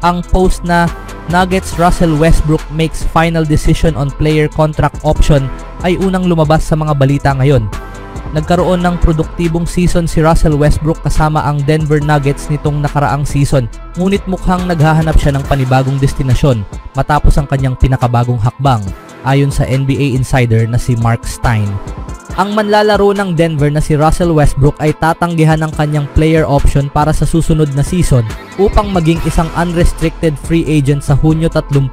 Ang post na Nuggets Russell Westbrook makes final decision on player contract option ay unang lumabas sa mga balita ngayon. Nagkaroon ng produktibong season si Russell Westbrook kasama ang Denver Nuggets nitong nakaraang season, ngunit mukhang naghahanap siya ng panibagong destinasyon matapos ang kanyang pinakabagong hakbang, ayon sa NBA insider na si Mark Stein. Ang manlalaro ng Denver na si Russell Westbrook ay tatanggihan ng kanyang player option para sa susunod na season upang maging isang unrestricted free agent sa Hunyo 30,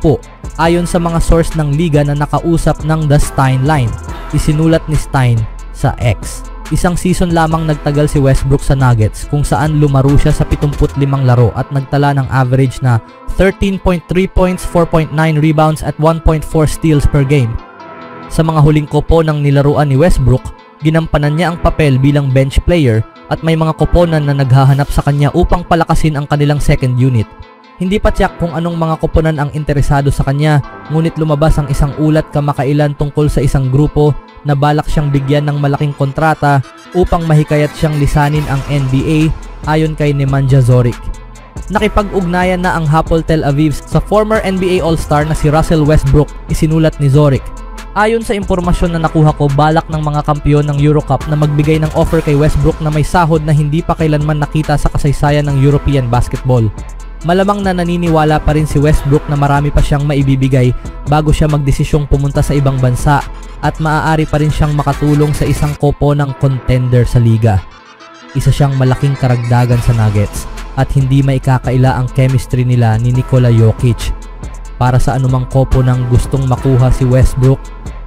ayon sa mga source ng liga na nakausap ng The Stein Line. Isinulat ni Stein sa X. Isang season lamang nagtagal si Westbrook sa Nuggets kung saan lumaro siya sa 75 laro at nagtala ng average na 13.3 points, 4.9 rebounds at 1.4 steals per game. Sa mga huling kopo ng nilaruan ni Westbrook, ginampanan niya ang papel bilang bench player at may mga koponan na naghahanap sa kanya upang palakasin ang kanilang second unit. Hindi pa tiyak kung anong mga koponan ang interesado sa kanya, ngunit lumabas ang isang ulat kamakailan tungkol sa isang grupo na balak siyang bigyan ng malaking kontrata upang mahikayat siyang lisanin ang NBA, ayon kay Nemanja Zoric. Nakipag-ugnayan na ang Hapoel Tel Aviv sa former NBA All-Star na si Russell Westbrook, isinulat ni Zoric. Ayon sa impormasyon na nakuha ko, balak ng mga kampiyon ng Eurocup na magbigay ng offer kay Westbrook na may sahod na hindi pa kailanman nakita sa kasaysayan ng European basketball. Malamang na naniniwala pa rin si Westbrook na marami pa siyang maibibigay bago siya magdesisyong pumunta sa ibang bansa at maaari pa rin siyang makatulong sa isang kopo ng contender sa liga. Isa siyang malaking karagdagan sa Nuggets at hindi maikakaila ang chemistry nila ni Nikola Jokic. Para sa anumang kopo ng gustong makuha si Westbrook,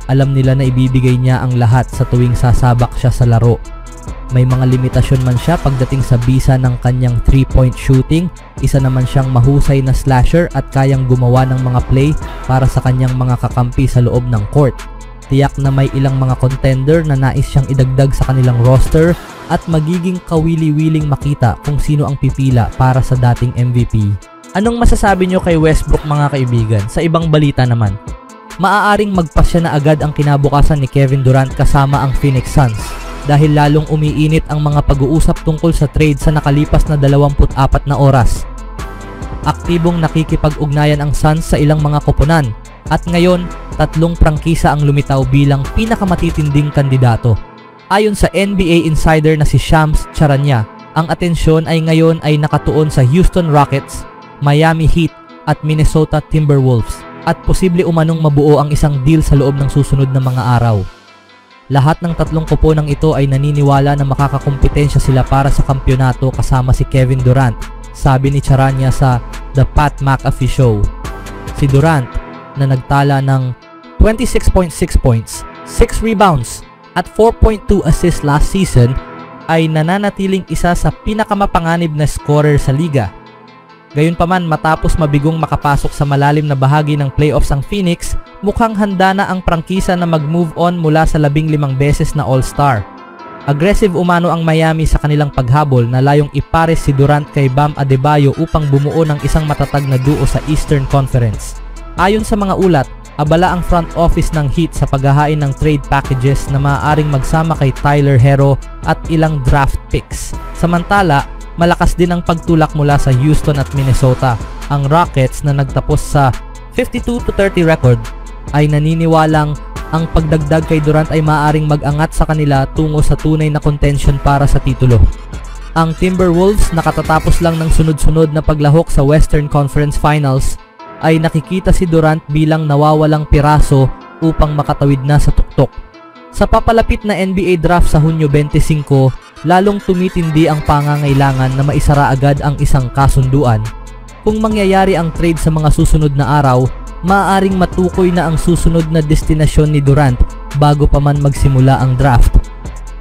alam nila na ibibigay niya ang lahat sa tuwing sasabak siya sa laro. May mga limitasyon man siya pagdating sa bisa ng kanyang 3-point shooting, isa naman siyang mahusay na slasher at kayang gumawa ng mga play para sa kanyang mga kakampi sa loob ng court. Tiyak na may ilang mga contender na nais siyang idagdag sa kanilang roster at magiging kawili-wiling makita kung sino ang pipila para sa dating MVP. Anong masasabi nyo kay Westbrook mga kaibigan? Sa ibang balita naman, maaaring magpasya na agad ang kinabukasan ni Kevin Durant kasama ang Phoenix Suns dahil lalong umiinit ang mga pag-uusap tungkol sa trade sa nakalipas na 24 na oras. Aktibong nakikipag-ugnayan ang Suns sa ilang mga koponan at ngayon 3 prangkisa ang lumitaw bilang pinakamatitinding kandidato. Ayon sa NBA insider na si Shams Charania, ang atensyon ay ngayon ay nakatuon sa Houston Rockets, Miami Heat at Minnesota Timberwolves at posible umanong mabuo ang isang deal sa loob ng susunod na mga araw. Lahat ng 3 koponang ito ay naniniwala na makakakumpetensya sila para sa kampyonato kasama si Kevin Durant, sabi ni Charania sa The Pat McAfee Show. Si Durant na nagtala ng 26.6 points, 6 rebounds at 4.2 assists last season ay nananatiling isa sa pinakamapanganib na scorer sa liga. Gayunpaman, matapos mabigong makapasok sa malalim na bahagi ng playoffs ang Phoenix, mukhang handa na ang prangkisa na mag-move on mula sa 15 beses na All-Star. Aggressive umano ang Miami sa kanilang paghabol na layong ipares si Durant kay Bam Adebayo upang bumuo ng isang matatag na duo sa Eastern Conference. Ayon sa mga ulat, abala ang front office ng Heat sa paghahain ng trade packages na maaaring magsama kay Tyler Herro at ilang draft picks. Samantala, malakas din ang pagtulak mula sa Houston at Minnesota. Ang Rockets na nagtapos sa 52-30 record ay naniniwalang ang pagdagdag kay Durant ay maaaring mag-angat sa kanila tungo sa tunay na contention para sa titulo. Ang Timberwolves, nakatatapos lang ng sunod-sunod na paglahok sa Western Conference Finals, ay nakikita si Durant bilang nawawalang piraso upang makatawid na sa tuktok. Sa papalapit na NBA draft sa Hunyo 25, lalong tumitindi ang pangangailangan na maisara agad ang isang kasunduan. Kung mangyayari ang trade sa mga susunod na araw, maaaring matukoy na ang susunod na destinasyon ni Durant bago pa man magsimula ang draft.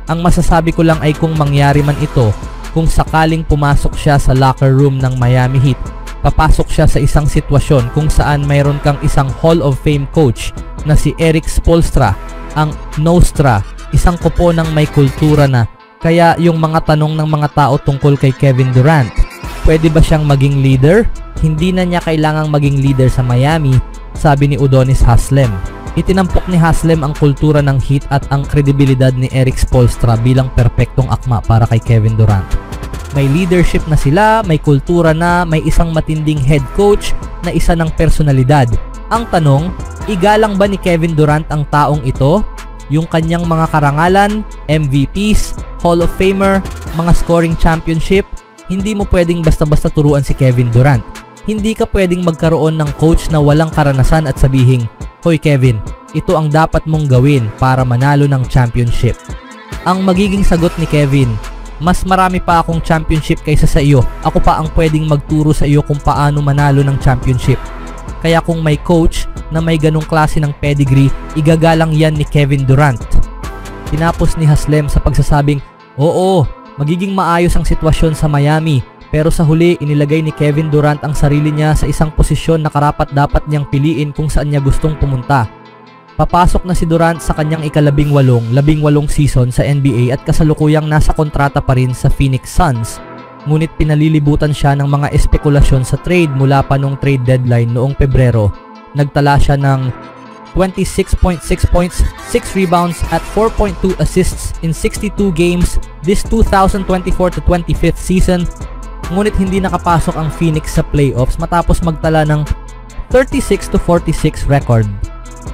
Ang masasabi ko lang ay kung mangyari man ito, kung sakaling pumasok siya sa locker room ng Miami Heat, papasok siya sa isang sitwasyon kung saan mayroon kang isang Hall of Fame coach na si Erik Spoelstra, ang Nostra, isang kopo ng may kultura na. Kaya yung mga tanong ng mga tao tungkol kay Kevin Durant, pwede ba siyang maging leader? Hindi na niya kailangang maging leader sa Miami, sabi ni Udonis Haslem. Itinampok ni Haslem ang kultura ng Heat at ang kredibilidad ni Erik Spoelstra bilang perpektong akma para kay Kevin Durant. May leadership na sila, may kultura na, may isang matinding head coach na isa ng personalidad. Ang tanong, igalang ba ni Kevin Durant ang taong ito? Yung kanyang mga karangalan, MVPs, Hall of Famer, mga scoring championship, hindi mo pwedeng basta-basta turuan si Kevin Durant. Hindi ka pwedeng magkaroon ng coach na walang karanasan at sabihing, "Hoy Kevin, ito ang dapat mong gawin para manalo ng championship." Ang magiging sagot ni Kevin, "Mas marami pa akong championship kaysa sa iyo. Ako pa ang pwedeng magturo sa iyo kung paano manalo ng championship." Kaya kung may coach na may ganong klase ng pedigree, igagalang yan ni Kevin Durant. Tinapos ni Haslem sa pagsasabing, "Oo, magiging maayos ang sitwasyon sa Miami, pero sa huli inilagay ni Kevin Durant ang sarili niya sa isang posisyon na karapat-dapat niyang piliin kung saan niya gustong pumunta." Papasok na si Durant sa kanyang labing-walong season sa NBA at kasalukuyang nasa kontrata pa rin sa Phoenix Suns. Ngunit pinalilibutan siya ng mga espekulasyon sa trade mula pa nung trade deadline noong Pebrero. Nagtala siya ng 26.6 points, 6 rebounds at 4.2 assists in 62 games this 2024-25 season. Ngunit hindi nakapasok ang Phoenix sa playoffs matapos magtala ng 36-46 record.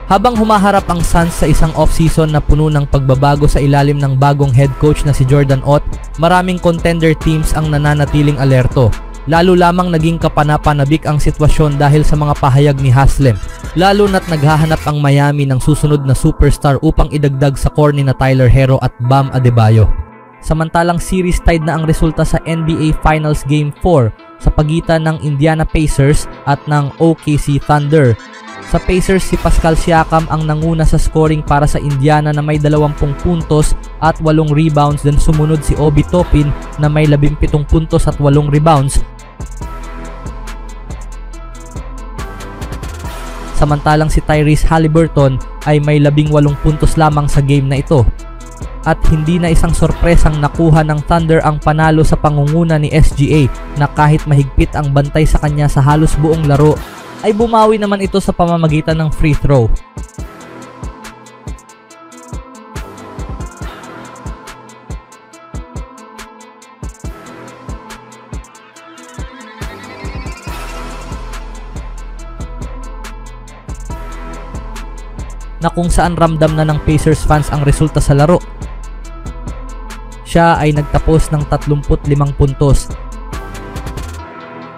Habang humaharap ang Suns sa isang off-season na puno ng pagbabago sa ilalim ng bagong head coach na si Jordan Ott, maraming contender teams ang nananatiling alerto. Lalo lamang naging kapanapanabik ang sitwasyon dahil sa mga pahayag ni Haslem, lalo na't naghahanap ang Miami ng susunod na superstar upang idagdag sa core ni na Tyler Herro at Bam Adebayo. Samantalang series tied na ang resulta sa NBA Finals Game 4 sa pagitan ng Indiana Pacers at ng OKC Thunder. Sa Pacers, si Pascal Siakam ang nanguna sa scoring para sa Indiana na may 20 puntos at 8 rebounds, then sumunod si Obi Toppin na may 17 puntos at 8 rebounds. Samantalang si Tyrese Haliburton ay may 18 puntos lamang sa game na ito. At hindi na isang sorpresang nakuha ng Thunder ang panalo sa pangunguna ni SGA na kahit mahigpit ang bantay sa kanya sa halos buong laro, ay bumawi naman ito sa pamamagitan ng free throw. Na kung saan ramdam na ng Pacers fans ang resulta sa laro. Siya ay nagtapos ng 35 puntos.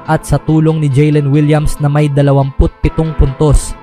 At sa tulong ni Jalen Williams na may 27 puntos.